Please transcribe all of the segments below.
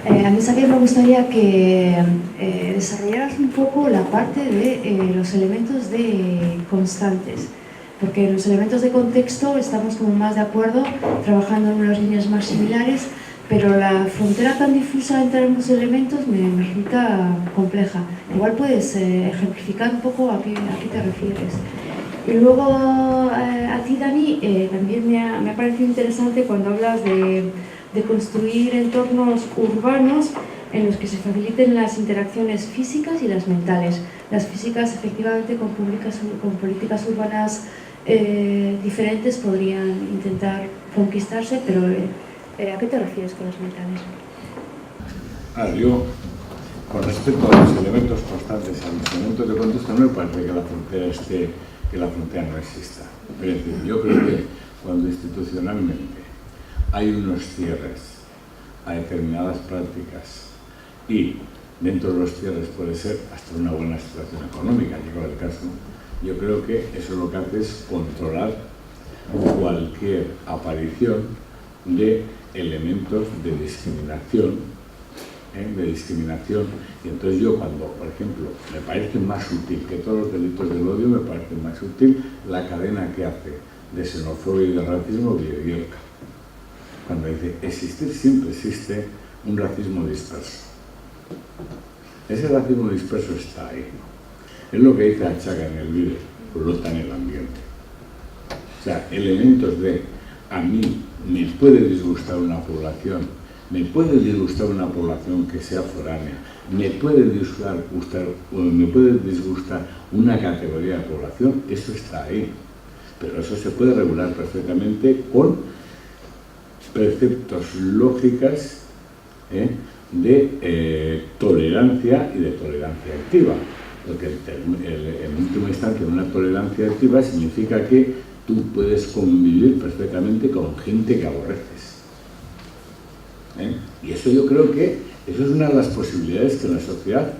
A mí también me gustaría que desarrollaras un poco la parte de los elementos de constantes, porque en los elementos de contexto estamos como más de acuerdo, trabajando en unas líneas más similares, pero la frontera tan difusa entre ambos elementos me resulta compleja. Igual puedes ejemplificar un poco a qué te refieres. Y luego a ti, Dani, también me ha parecido interesante cuando hablas de construir entornos urbanos en los que se faciliten las interacciones físicas y las mentales. Las físicas, efectivamente, con políticas urbanas diferentes podrían intentar conquistarse, pero ¿a qué te refieres con las mentales? Yo, con respecto a los elementos constantes, a los elementos de contexto, no me parece que la frontera no exista. Es decir, yo creo que cuando institucionalmente hay unos cierres a determinadas prácticas y dentro de los cierres puede ser hasta una buena situación económica, llegado el caso, yo creo que eso lo que hace es controlar cualquier aparición de elementos de discriminación, y entonces yo cuando, por ejemplo, me parece más útil que todos los delitos del odio, me parece más útil la cadena que hace de xenofobia y de racismo Bielka, cuando dice, siempre existe un racismo disperso. Ese racismo disperso está ahí. Es lo que dice Achaga en el vídeo, pero no está en el ambiente. O sea, elementos de, a mí me puede disgustar una población, me puede disgustar una población que sea foránea, me puede disgustar una categoría de población, eso está ahí. Pero eso se puede regular perfectamente con preceptos lógicas de tolerancia y de tolerancia activa. Porque en última instancia una tolerancia activa significa que tú puedes convivir perfectamente con gente que aborreces. Y eso yo creo que eso es una de las posibilidades que la sociedad,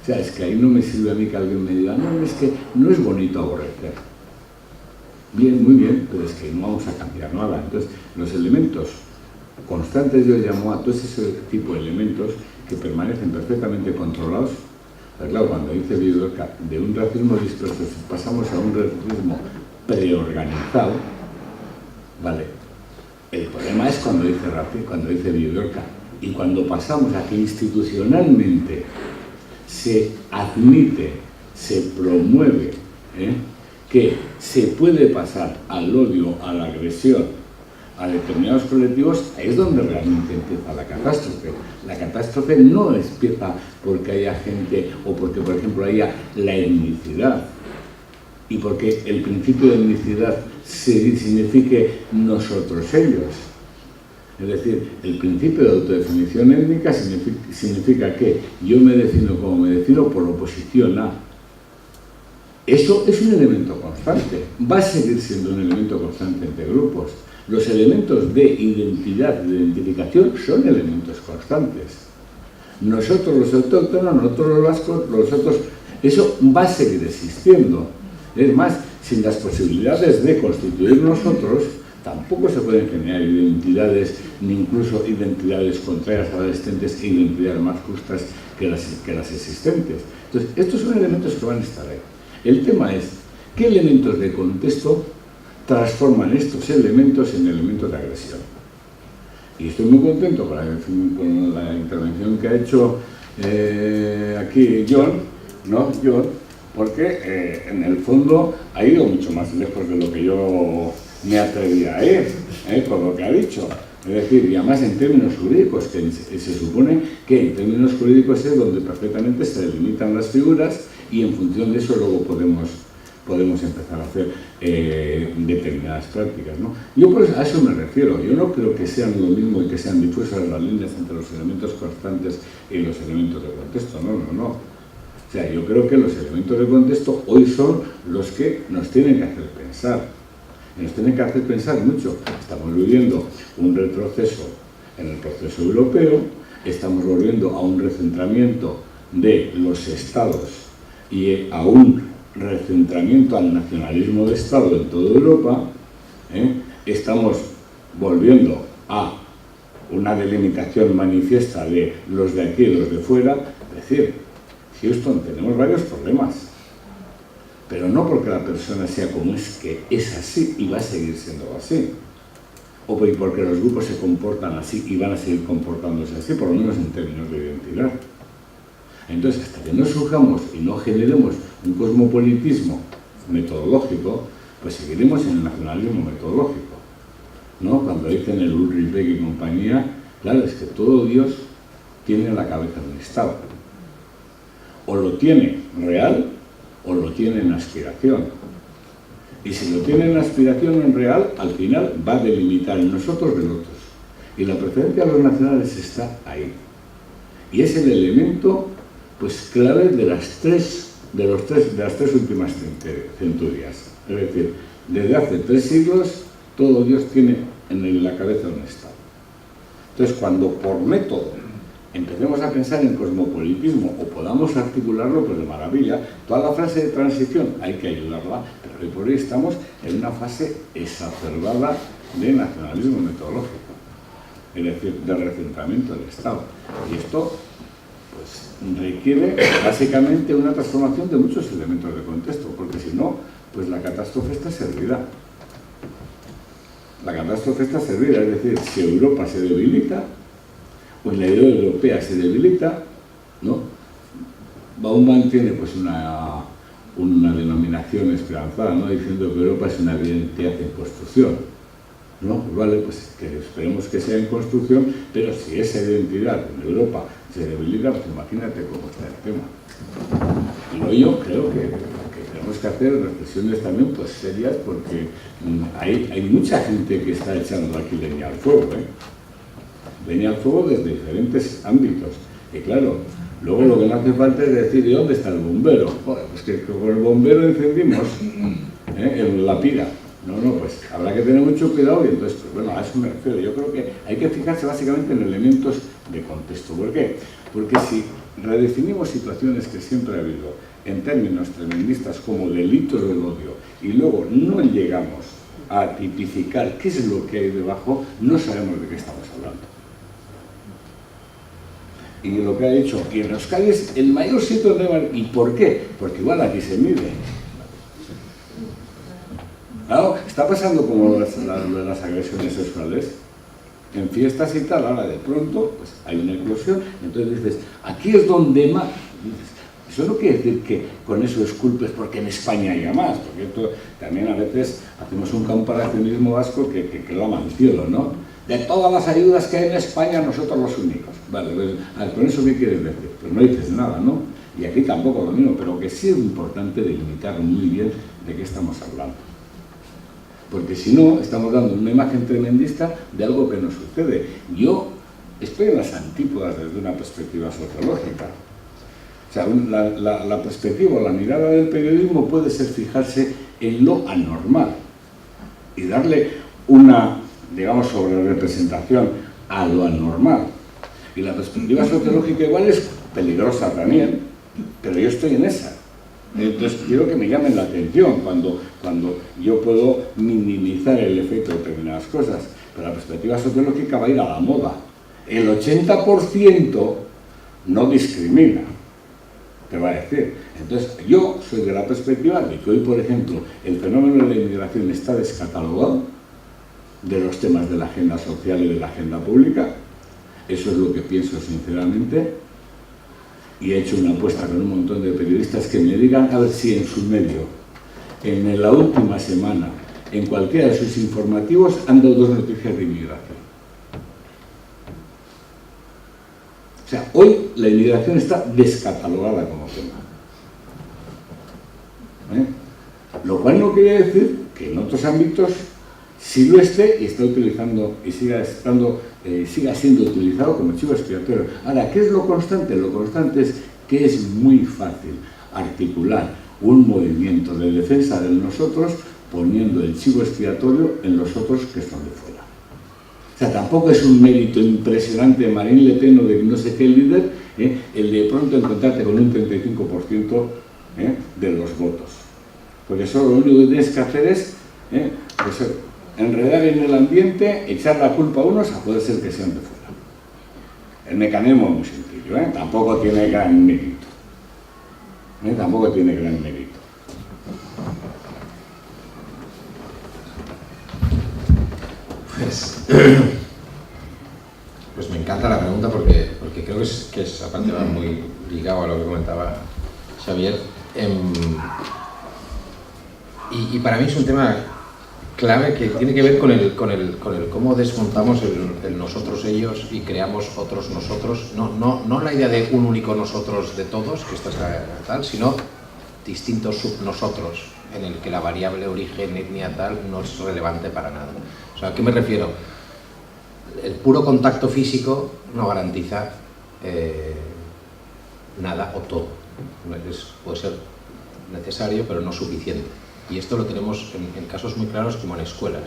o sea, es que ahí no me sirve a mí que alguien me diga, no, es que no es bonito aborrecer. Bien, muy bien, pero es que no vamos a cambiar nada. Entonces, los elementos constantes yo llamo a todos ese tipo de elementos que permanecen perfectamente controlados. Pero claro, cuando dice Bielka, de un racismo disperso pasamos a un racismo preorganizado, ¿vale? El problema es cuando dice Bielka, y cuando pasamos a que institucionalmente se admite, se promueve, que se puede pasar al odio, a la agresión, a determinados colectivos, ahí es donde realmente empieza la catástrofe. La catástrofe no empieza porque haya gente o porque, por ejemplo, haya la etnicidad y porque el principio de etnicidad signifique nosotros-ellos. Es decir, el principio de autodefinición étnica significa que yo me defino como me defino por oposición a. Eso es un elemento constante, va a seguir siendo un elemento constante entre grupos. Los elementos de identidad, de identificación, son elementos constantes. Nosotros los autóctonos, nosotros los vascos, los otros, eso va a seguir existiendo. Es más, sin las posibilidades de constituir nosotros, tampoco se pueden generar identidades, ni incluso identidades contrarias a las existentes e identidades más justas que las existentes. Entonces, estos son elementos que van a estar ahí. El tema es, ¿qué elementos de contexto transforman estos elementos en elementos de agresión? Y estoy muy contento con la intervención que ha hecho aquí John, porque en el fondo ha ido mucho más lejos de lo que yo me atrevía a ir, por lo que ha dicho. Es decir, y además en términos jurídicos, que se supone que en términos jurídicos es donde perfectamente se delimitan las figuras y en función de eso luego podemos empezar a hacer determinadas prácticas, ¿no? Yo a eso me refiero. Yo no creo que sean lo mismo y que sean difusas las líneas entre los elementos constantes y los elementos de contexto, no. O sea, yo creo que los elementos de contexto hoy son los que nos tienen que hacer pensar. Y nos tienen que hacer pensar mucho. Estamos viviendo un retroceso en el proceso europeo, estamos volviendo a un recentramiento de los estados y a un recentramiento al nacionalismo de Estado en toda Europa, estamos volviendo a una delimitación manifiesta de los de aquí y los de fuera. Es decir, Houston, tenemos varios problemas, pero no porque la persona sea como es, que es así y va a seguir siendo así, o porque los grupos se comportan así y van a seguir comportándose así, por lo menos en términos de identidad. Entonces, hasta que no surjamos y no generemos un cosmopolitismo metodológico, pues seguiremos en el nacionalismo metodológico, ¿no? Cuando dicen el Ulrich Beck y compañía, claro, es que todo Dios tiene en la cabeza un Estado. O lo tiene real o lo tiene en aspiración. Y si lo tiene en aspiración en real, al final va a delimitar en nosotros de otros. Y la preferencia a los nacionales está ahí. Y es el elemento, pues, clave de las tres últimas centurias. Es decir, desde hace 3 siglos, todo Dios tiene en la cabeza un Estado. Entonces, cuando por método empecemos a pensar en cosmopolitismo o podamos articularlo, pues de maravilla. Toda la fase de transición hay que ayudarla, pero hoy por hoy estamos en una fase exacerbada de nacionalismo metodológico, es decir, de recentramiento del Estado. Y esto, pues, requiere básicamente una transformación de muchos elementos de contexto, porque si no, pues la catástrofe está servida. La catástrofe está servida, es decir, si Europa se debilita, pues la idea europea se debilita, ¿no? Bauman tiene, pues, una denominación esperanzada, ¿no? Diciendo que Europa es una identidad en construcción, ¿no? Pues vale, pues que esperemos que sea en construcción, pero si esa identidad en Europa se debilita, pues imagínate cómo está el tema. Y luego yo creo que tenemos que hacer reflexiones también, pues, serias, porque hay mucha gente que está echando aquí leña al fuego, leña al fuego desde diferentes ámbitos. Y claro, luego lo que no hace falta es decir, ¿y dónde está el bombero? Joder, pues que con el bombero encendimos en la pira. No, pues habrá que tener mucho cuidado y entonces, pues bueno, a eso me refiero. Yo creo que hay que fijarse básicamente en elementos de contexto. ¿Por qué? Porque si redefinimos situaciones que siempre ha habido en términos tremendistas como delitos del odio y luego no llegamos a tipificar qué es lo que hay debajo, no sabemos de qué estamos hablando. Y lo que ha dicho, y en Euskadi es el mayor sitio de... ¿Y por qué? Porque igual aquí se mide. Claro, está pasando como las agresiones sexuales. En fiestas y tal, ahora de pronto, pues hay una eclosión, entonces dices, aquí es donde más... Eso no quiere decir que con eso esculpes porque en España haya más, porque esto, también a veces hacemos un comparacionismo vasco que clama al cielo, ¿no? De todas las ayudas que hay en España, nosotros los únicos. Vale, pues, a ver, ¿con eso qué quieres decir? Pues no dices nada, ¿no? Y aquí tampoco lo mismo, pero que sí es importante delimitar muy bien de qué estamos hablando. Porque si no, estamos dando una imagen tremendista de algo que no sucede. Yo estoy en las antípodas desde una perspectiva sociológica. O sea, la perspectiva, la mirada del periodismo puede ser fijarse en lo anormal y darle una, digamos, sobre representación a lo anormal. Y la perspectiva sociológica igual es peligrosa también, pero yo estoy en esa. Entonces quiero que me llamen la atención cuando yo puedo minimizar el efecto de determinadas cosas, pero la perspectiva sociológica va a ir a la moda. El 80% no discrimina, te va a decir. Entonces yo soy de la perspectiva de que hoy, por ejemplo, el fenómeno de la inmigración está descatalogado de los temas de la agenda social y de la agenda pública. Eso es lo que pienso sinceramente. Y he hecho una apuesta con un montón de periodistas que me digan a ver si en su medio, en la última semana, en cualquiera de sus informativos, han dado 2 noticias de inmigración. O sea, hoy la inmigración está descatalogada como tema. Lo cual no quiere decir que en otros ámbitos sí lo esté y está utilizando y siga siendo utilizado como chivo expiatorio. Ahora, ¿qué es lo constante? Lo constante es que es muy fácil articular un movimiento de defensa de nosotros poniendo el chivo expiatorio en los otros que están de fuera. O sea, tampoco es un mérito impresionante de Marine Le Pen o de no sé qué líder, el de pronto encontrarte con un 35% de los votos. Porque eso lo único que tienes que hacer es pues, enredar en el ambiente, echar la culpa a unos, a poder ser que sean de fuera. El mecanismo es muy sencillo, tampoco tiene gran mérito. Tampoco tiene gran mérito. Pues me encanta la pregunta porque creo que es aparte va muy ligado a lo que comentaba Xavier. Y para mí es un tema clave que tiene que ver con el cómo desmontamos el nosotros ellos y creamos otros nosotros. No la idea de un único nosotros de todos, que esta es la tal, sino distintos subnosotros en el que la variable origen, etnia, tal, no es relevante para nada. O sea, ¿a qué me refiero? El puro contacto físico no garantiza nada o todo. Puede ser necesario, pero no suficiente. Y esto lo tenemos en casos muy claros como en escuelas.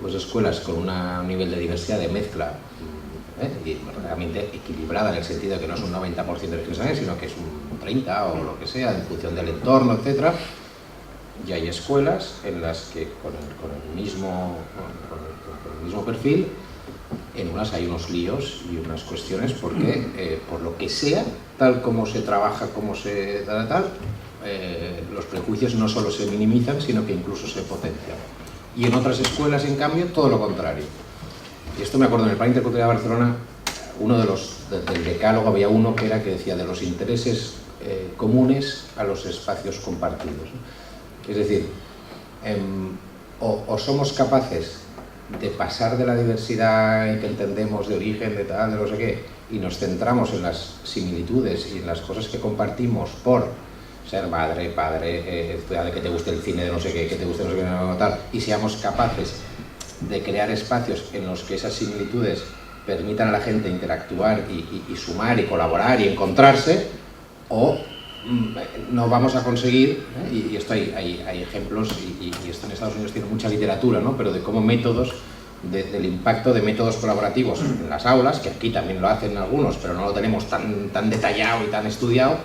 Pues escuelas con un nivel de diversidad, de mezcla, y realmente equilibrada en el sentido de que no es un 90% de origen, sino que es un 30% o lo que sea, en función del entorno, etc. Y hay escuelas en las que con el mismo perfil, en unas hay unos líos y unas cuestiones porque, por lo que sea, tal como se trabaja, como se tal, los prejuicios no solo se minimizan, sino que incluso se potencian. Y en otras escuelas, en cambio, todo lo contrario. Y esto me acuerdo, en el Plan Intercultural de Barcelona, del decálogo había uno que decía de los intereses comunes a los espacios compartidos. Es decir, o somos capaces de pasar de la diversidad que entendemos de origen, de tal, de no sé qué, y nos centramos en las similitudes y en las cosas que compartimos por ser madre, padre, de que te guste el cine, de no sé qué, que te guste no sé qué, tal, y seamos capaces de crear espacios en los que esas similitudes permitan a la gente interactuar y sumar y colaborar y encontrarse, o no vamos a conseguir, y esto hay ejemplos, y esto en Estados Unidos tiene mucha literatura, ¿no? Pero de cómo métodos, del impacto de métodos colaborativos en las aulas, que aquí también lo hacen algunos, pero no lo tenemos tan detallado y tan estudiado,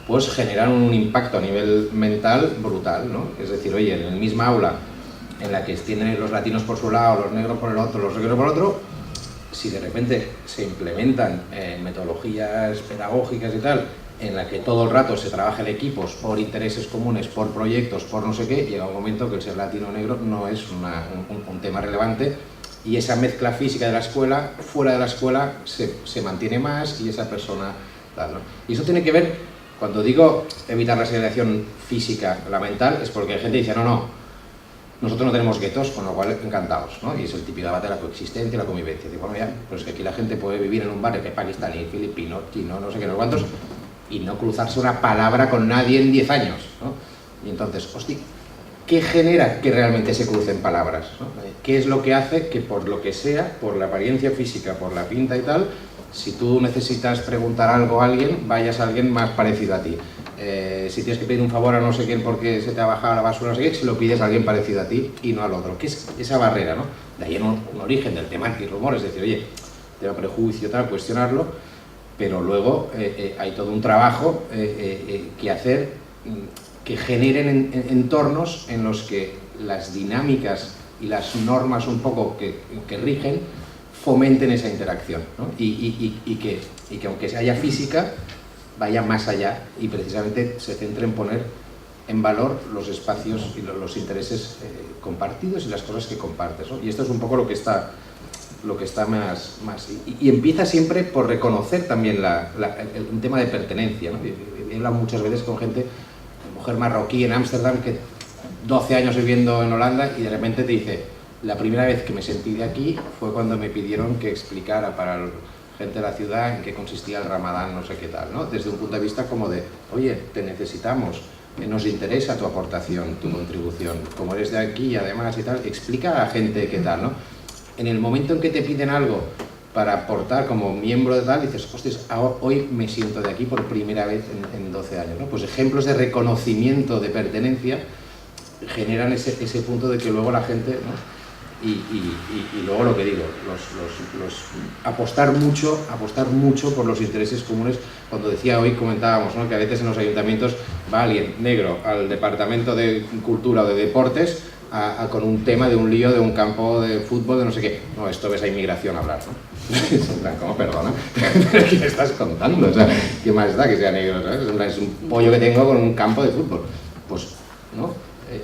pues generan un impacto a nivel mental brutal, ¿no? Es decir, oye, en la misma aula en la que tienen los latinos por su lado, los negros por el otro, los negros por el otro, si de repente se implementan metodologías pedagógicas y tal, en la que todo el rato se trabaja en equipos por intereses comunes, por proyectos, por no sé qué, llega un momento que el ser latino o negro no es un tema relevante, y esa mezcla física de la escuela, fuera de la escuela, se mantiene más, y esa persona tal, ¿no? Y eso tiene que ver, cuando digo evitar la segregación física, la mental, es porque hay gente que dice, no, nosotros no tenemos guetos, con lo cual encantados, ¿no? Y es el típico debate de la coexistencia y la convivencia. Digo, bueno, ya, pues que aquí la gente puede vivir en un barrio que es pakistaní, filipino, chino, no sé qué, no sé cuántos, y no cruzarse una palabra con nadie en 10 años, ¿no? Y entonces, hostia, ¿qué genera que realmente se crucen palabras, ¿no? ¿Qué es lo que hace que, por lo que sea, por la apariencia física, por la pinta y tal, si tú necesitas preguntar algo a alguien, vayas a alguien más parecido a ti? Si tienes que pedir un favor a no sé quién porque se te ha bajado la basura, no sé qué, si lo pides a alguien parecido a ti y no al otro. ¿Qué es esa barrera, no? De ahí un origen del tema antirrumor, es decir, oye, tema prejuicio, tal, cuestionarlo, pero luego hay todo un trabajo que hacer que generen entornos en los que las dinámicas y las normas un poco que rigen fomenten esa interacción, ¿no? Y que aunque se haya física, vaya más allá y precisamente se centre en poner en valor los espacios y los intereses compartidos y las cosas que compartes, ¿no? Y esto es un poco lo que está más y empieza siempre por reconocer también un tema de pertenencia, ¿no? He hablado muchas veces con gente, mujer marroquí en Ámsterdam, que 12 años viviendo en Holanda, y de repente te dice, la primera vez que me sentí de aquí fue cuando me pidieron que explicara para la gente de la ciudad en qué consistía el Ramadán, no sé qué tal, ¿no? Desde un punto de vista como de, oye, te necesitamos, nos interesa tu aportación, tu contribución, como eres de aquí y además y tal, explica a la gente qué tal, ¿no? En el momento en que te piden algo para aportar como miembro de tal, dices, hostias, hoy me siento de aquí por primera vez en 12 años, ¿no? Pues ejemplos de reconocimiento de pertenencia generan ese punto de que luego la gente, ¿no? Y luego lo que digo, apostar mucho por los intereses comunes. Cuando decía hoy, comentábamos, ¿no?, que a veces en los ayuntamientos va alguien negro al departamento de cultura o de deportes con un tema de un lío de un campo de fútbol, de no sé qué. No, esto ves a inmigración hablar, ¿no? ¿Cómo? Perdona. ¿Pero qué me estás contando? O sea, ¿qué más da que sea negro? ¿Sabes? Es un pollo que tengo con un campo de fútbol. Pues, ¿no?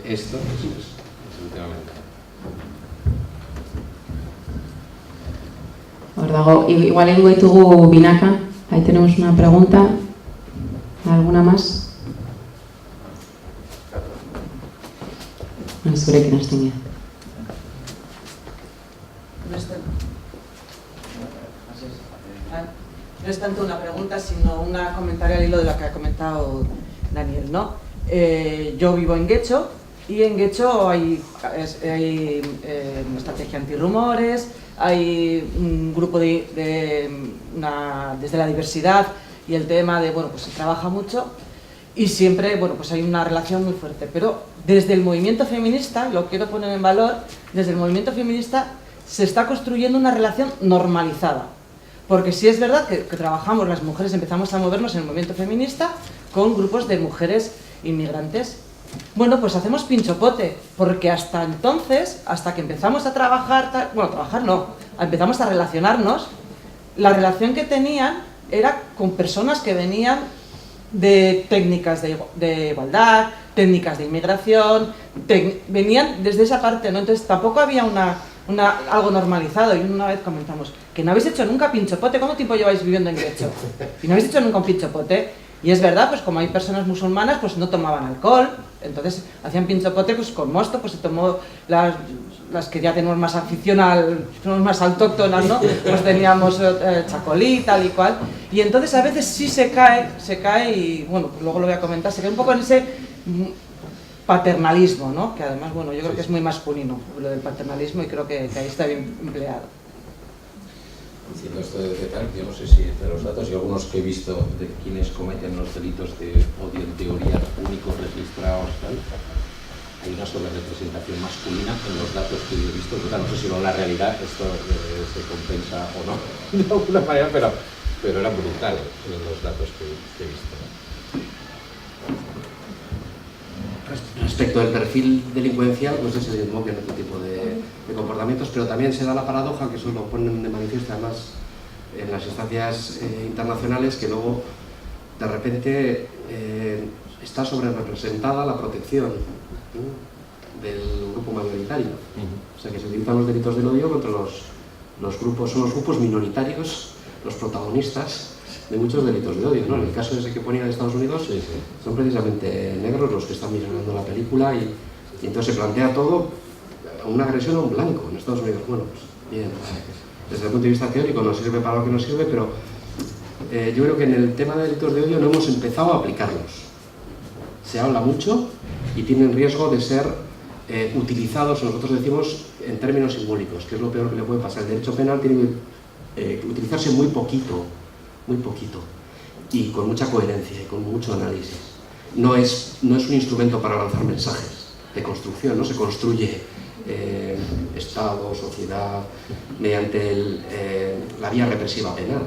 Esto es un tema mental. Ordago, igual en ditugu binaka, ahí tenemos una pregunta. ¿Alguna más? No, sobre que nos tenía. No es tanto una pregunta, sino un comentario al hilo de lo que ha comentado Daniel, ¿no? Yo vivo en Getxo, y en Getxo hay una estrategia antirrumores, hay un grupo desde la diversidad y el tema de, bueno, pues se trabaja mucho y siempre, bueno, pues hay una relación muy fuerte, pero desde el movimiento feminista, lo quiero poner en valor, desde el movimiento feminista se está construyendo una relación normalizada. Porque sí es verdad que trabajamos, las mujeres empezamos a movernos en el movimiento feminista con grupos de mujeres inmigrantes. Bueno, pues hacemos pinchopote, porque hasta entonces, hasta que empezamos a trabajar, bueno, trabajar no, empezamos a relacionarnos, la relación que tenían era con personas que venían de técnicas de igualdad, técnicas de inmigración, venían desde esa parte, ¿no? Entonces tampoco había algo normalizado, y una vez comentamos que no habéis hecho nunca pinchopote. ¿Cuánto tiempo lleváis viviendo en Getxo? Y no habéis hecho nunca un pinchopote. Y es verdad, pues como hay personas musulmanas, pues no tomaban alcohol, entonces hacían pinchopote pues con mosto, pues se tomó las que ya tenemos más afición somos más autóctonas, ¿no? Pues teníamos chacolí, tal y cual. Y entonces a veces sí se cae y bueno, pues luego lo voy a comentar, se cae un poco en ese paternalismo, ¿no? Que además, bueno, yo creo que es muy masculino lo del paternalismo, y creo que ahí está bien empleado. Diciendo esto de tal, yo no sé si de los datos y algunos que he visto de quienes cometen los delitos de odio en teoría únicos registrados, tal, hay una sobrerepresentación masculina en los datos que yo he visto. No sé si en la realidad esto se compensa o no de alguna manera, pero era brutal en los datos que he visto. Respecto al perfil delincuencial, pues es el mismo que en otro tipo de comportamientos, pero también se da la paradoja, que eso lo ponen de manifiesto además en las instancias internacionales, que luego de repente está sobre-representada la protección, ¿no?, del grupo mayoritario. O sea, que se utilizan los delitos del odio contra los grupos, son los grupos minoritarios los protagonistas de muchos delitos de odio, ¿no? En el caso ese que ponía de Estados Unidos, sí, son precisamente negros los que están visionando la película, y entonces se plantea todo una agresión a un blanco en Estados Unidos. Bueno, pues bien, desde el punto de vista teórico nos sirve para lo que nos sirve, pero yo creo que en el tema de delitos de odio no hemos empezado a aplicarlos. Se habla mucho y tienen riesgo de ser utilizados, nosotros decimos, en términos simbólicos, que es lo peor que le puede pasar. El derecho penal tiene que utilizarse muy poquito, y con mucha coherencia y con mucho análisis. No es un instrumento para lanzar mensajes de construcción, no se construye Estado, sociedad, mediante la vía represiva penal.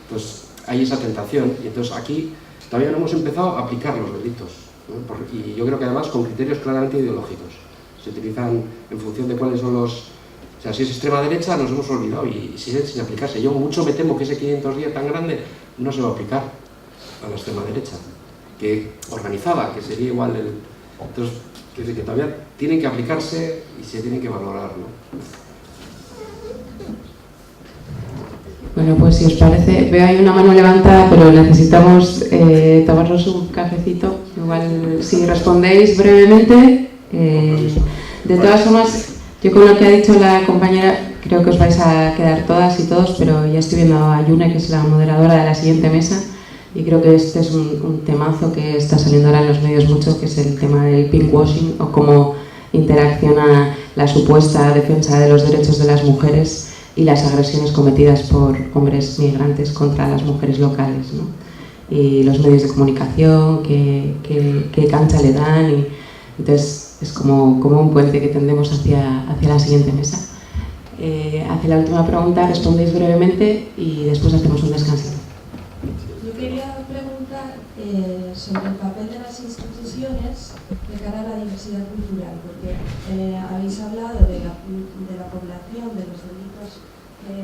Entonces hay esa tentación, y entonces aquí todavía no hemos empezado a aplicar los delitos, ¿no? Y yo creo que además con criterios claramente ideológicos. Se utilizan en función de cuáles son los... O sea, si es extrema derecha nos hemos olvidado y sigue sin aplicarse. Yo mucho me temo que ese 510 tan grande no se va a aplicar a la extrema derecha, que organizada, que sería igual el... Entonces, que todavía tienen que aplicarse y se tienen que valorar, ¿no? Bueno, pues si os parece, veo ahí una mano levantada, pero necesitamos tomarnos un cafecito. Igual si respondéis brevemente, de todas formas... Yo con lo que ha dicho la compañera creo que os vais a quedar todas y todos, pero ya estoy viendo a Yune, que es la moderadora de la siguiente mesa, y creo que este es un temazo que está saliendo ahora en los medios mucho, que es el tema del pinkwashing, o cómo interacciona la supuesta defensa de los derechos de las mujeres y las agresiones cometidas por hombres migrantes contra las mujeres locales, ¿no? Y los medios de comunicación, qué cancha le dan, y entonces es como un puente que tendemos hacia la siguiente mesa. Hacia la última pregunta respondéis brevemente y después hacemos un descanso. Yo quería preguntar sobre el papel de las instituciones de cara a la diversidad cultural, porque habéis hablado de la población, de los delitos que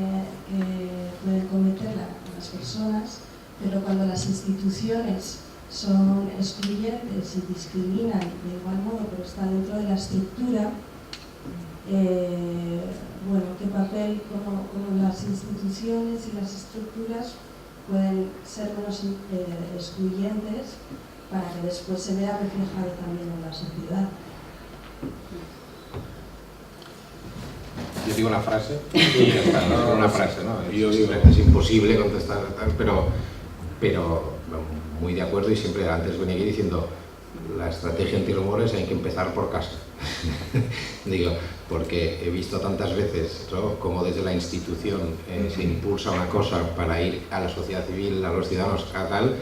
pueden cometer las personas, pero cuando las instituciones son excluyentes y discriminan de igual modo, pero están dentro de la estructura, bueno, qué papel, como las instituciones y las estructuras pueden ser menos excluyentes para que después se vea reflejado también en la sociedad. Yo digo una frase y ya está, no una frase, ¿no? Es imposible contestar, pero muy de acuerdo, y siempre antes venía aquí diciendo la estrategia antirrumores hay que empezar por casa. Digo, porque he visto tantas veces, ¿no?, como desde la institución se impulsa una cosa para ir a la sociedad civil, a los ciudadanos, a tal,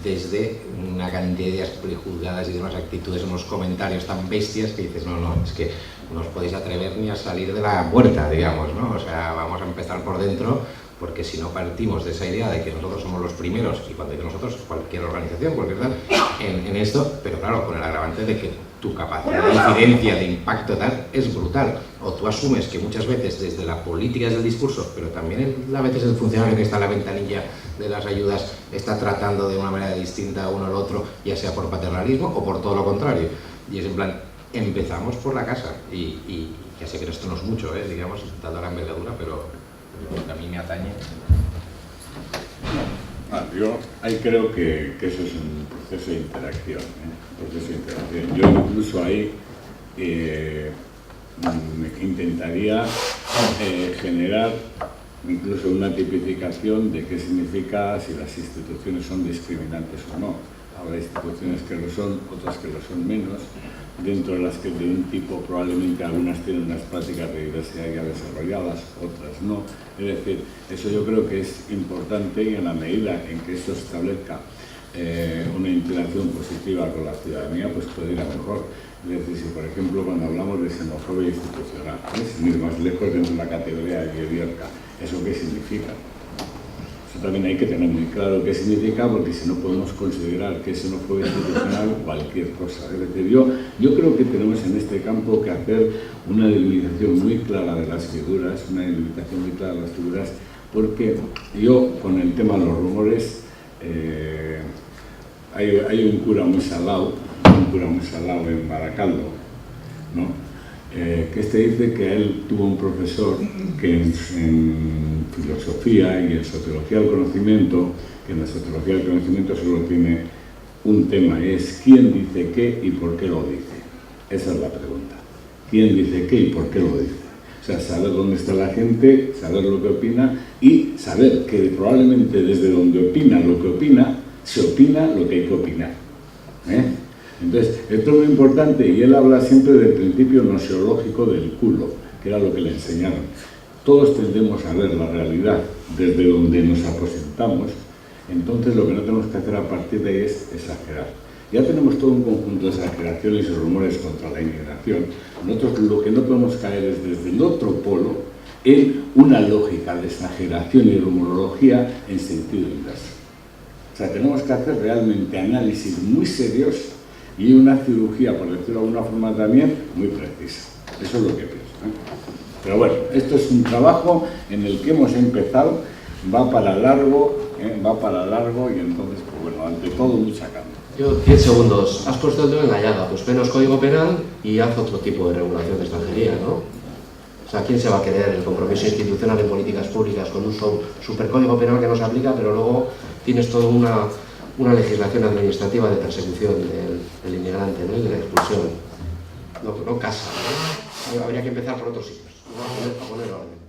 desde una cantidad de ideas prejuzgadas y de unas actitudes, unos comentarios tan bestias que dices, no, es que no os podéis atrever ni a salir de la puerta, digamos, ¿no? O sea, vamos a empezar por dentro, porque si no partimos de esa idea de que nosotros somos los primeros, y cuando digo nosotros, cualquier organización, cualquier tal, en esto, pero claro, con el agravante de que tu capacidad de incidencia, de impacto tal, es brutal. O tú asumes que muchas veces desde la política, desde el discurso, pero también a veces el funcionario que está en la ventanilla de las ayudas está tratando de una manera distinta a uno al otro, ya sea por paternalismo o por todo lo contrario. Y es en plan, empezamos por la casa, y ya sé que esto no es mucho, digamos, dando la envergadura, pero a mí me atañe. Yo ahí creo que eso es un proceso de interacción, Yo incluso ahí intentaría generar incluso una tipificación de qué significa si las instituciones son discriminantes o no. Habrá instituciones que lo son, otras que lo son menos, dentro de las que de un tipo probablemente algunas tienen unas prácticas de diversidad ya desarrolladas, otras no. Es decir, eso yo creo que es importante, y en la medida en que eso establezca una interacción positiva con la ciudadanía, pues puede ir a mejor. Es decir, si por ejemplo cuando hablamos de xenofobia institucional, sin ir más lejos dentro de la categoría de Bielka, ¿eso qué significa? Eso también hay que tener muy claro qué significa, porque si no podemos considerar que es xenofobia institucional cualquier cosa. Es decir, yo creo que tenemos en este campo que hacer una delimitación muy clara de las figuras, porque yo con el tema de los rumores, hay un cura muy salado en Baracaldo, ¿no? Que dice que él tuvo un profesor que en filosofía y en sociología del conocimiento, que en la sociología del conocimiento solo tiene un tema, es quién dice qué y por qué lo dice. Esa es la pregunta. ¿Quién dice qué y por qué lo dice? O sea, saber dónde está la gente, saber lo que opina y saber que probablemente desde donde opina lo que opina, se opina lo que hay que opinar. Entonces, esto es muy importante, y él habla siempre del principio noseológico del culo, que era lo que le enseñaron. Todos tendemos a ver la realidad desde donde nos aposentamos, entonces lo que no tenemos que hacer a partir de ahí es exagerar. Ya tenemos todo un conjunto de exageraciones y rumores contra la inmigración. Nosotros lo que no podemos caer es desde el otro polo en una lógica de exageración y rumorología en sentido inverso. O sea, tenemos que hacer realmente análisis muy serios y una cirugía, por decirlo de alguna forma también, muy precisa. Eso es lo que pienso. Pero bueno, esto es un trabajo en el que hemos empezado, va para largo, y entonces, pues bueno, ante todo, mucha calma. Yo, 10 segundos. Has puesto el dedo en la llaga, pues menos código penal y haz otro tipo de regulación de extranjería, ¿no? O sea, ¿quién se va a querer el compromiso institucional en políticas públicas con un supercódigo penal que no se aplica, pero luego tienes toda una legislación administrativa de persecución del inmigrante, ¿no?, y de la expulsión? No casa, ¿no? Habría que empezar por otros sitios, a poner orden.